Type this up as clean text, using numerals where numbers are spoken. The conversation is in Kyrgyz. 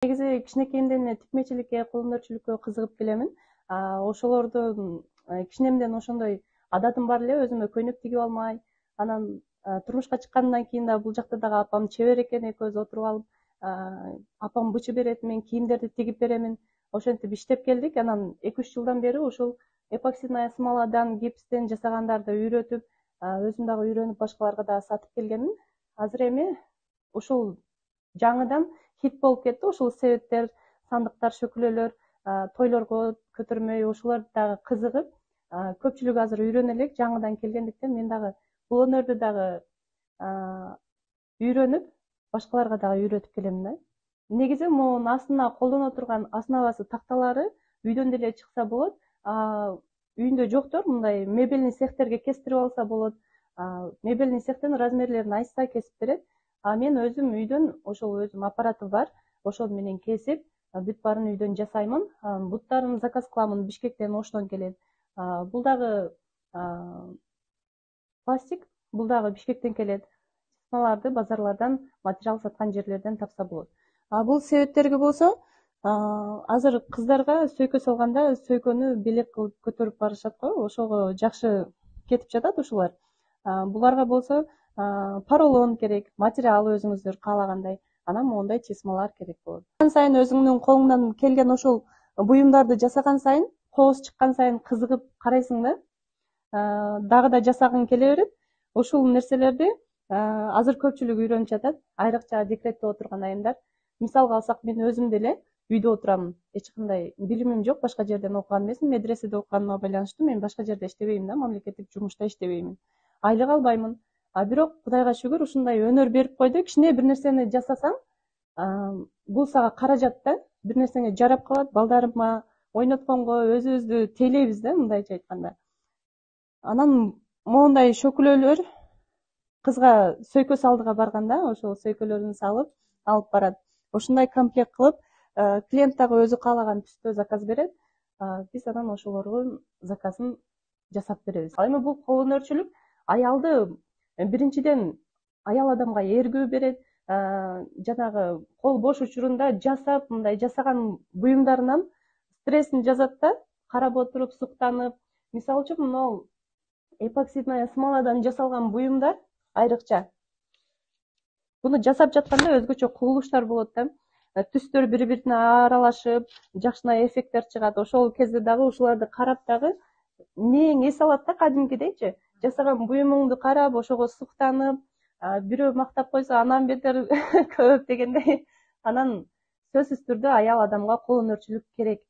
Негизи кичинекейимден эле тикмечиликке, кол өнөрчүлүккө кызыгып келемин. Ошолордун кичинемден ошондой адатым бар эле, өзүмө көйнөк тигип алмай, анан турмушка чыккандан кийин дагы бул жакта дагы апам чебер экен, экөөбүз отуруп алып, апам бычы берет, мен кийимдерди тигип беремин. Ошентип иштеп келдик. Анан 2-3 жылдан бери ушул эпоксидный смоладан, гипстен жасагандарды үйрөтүп, өзүм дагы үйрөнүп башкаларга дагы сатып келгенмин. Азыр эми ушул жаңыдан хит болуп кетти. Ушул себеттер, сандыктар, шөкүлөлөр тойлорго көтөрмөй, ошолор дагы кызыгып, көпчүлүк азыр үйрөнө элек. Жаңыдан келгендиктен мен дагы бул өнөрдү дагы үйрөнүп, башкаларга дагы үйрөтүп келемин да. Негизи могунун астына колдоно турган основасы такталары үйдөн деле чыкса болот. Үйүндө жоктор мындай мебельный цехтерге кестирип алса болот. Мебельный цехтен размерлерин айтса кесип берет. Мен өзүм үйдөн ошол өзүм аппаратым бар. Ошол менен кесип, бүт баарын үйдөн жасаймын. Буттарын заказ кыламын, Бишкектен, Оштон келет. Бул дагы пластик, бул дагы Бишкектен келет. Чысмаларды базарлардан, материал саткан жерлерден тапса болот. Бул себеттерге болсо, азыр кыздарга сөйкө салганда сөйкөнү белек кылып көтөрүп барышат го, ошого жакшы кетип жатат ушулар. Буларга болсо поролон керек, материал өзүңүздөр каалагандай, анан моундай чысмалар керек болот. Сайын өзүңдүн колуңдан келген ошол буюмдарды жасаган сайын, кооз чыккан сайын кызыгып карайсың да, дагы да жасагың келе берет. Ушул нерселерди азыр көпчүлүк үйрөнүп жатат, айрыкча декретте отурган айымдар. Мисалга алсак, мен өзүм деле үйдө отурамын. Эч кандай билимим жок, башка жерден окуган эмесмин. Медреседе окуганыма байланыштуу мен башка жерде иштебеймин да, мамлекеттик жумушта иштебеймин. Айлык албаймын. Бирок Кудайга шүгүр, ушундай өнөр берип койду. Кичине бир нерсени жасасаң, бул сага каражат да, бир нерсеңе жарап калат. Балдарыма ойнотконго өзүбүздү тейлейбиз да, мындайча айтканда. Анан моундай шөкүлөлөр кызга сөйкө салдыга барганда, ошол сөйкөлөрүн салып алып барат. Ошундай комплект кылып, клиент дагы өзү каалаган түстө заказ берет. Биз анан ошолордун заказын жасап беребиз. Эми бул кол өнөрчүлүк аялды биринчиден аял адамга эргүү берет. Жанагы кол бош учурунда жасап, мындай жасаган буюмдарынан стрессин жазат да, карап отуруп, суктанып. Мисалы үчүн, мынау эпоксидный смоладан жасалган буюмдар айрыкча. Буну жасап жатканда өзгөчө кубулуштар болот да. Түстөр бири-бирине аралашып, жакшына эффекттер чыгат. Ошол кезде дагы ушуларды карап дагы мээң эс алат да, кадимкидейчи. Жасаган буюмуңду карап, ошого суктанып, бирөө мактап койсо анан бетер көп дегендей. Анан сөзсүз түрдө аял адамга кол өнөрчүлүк керек.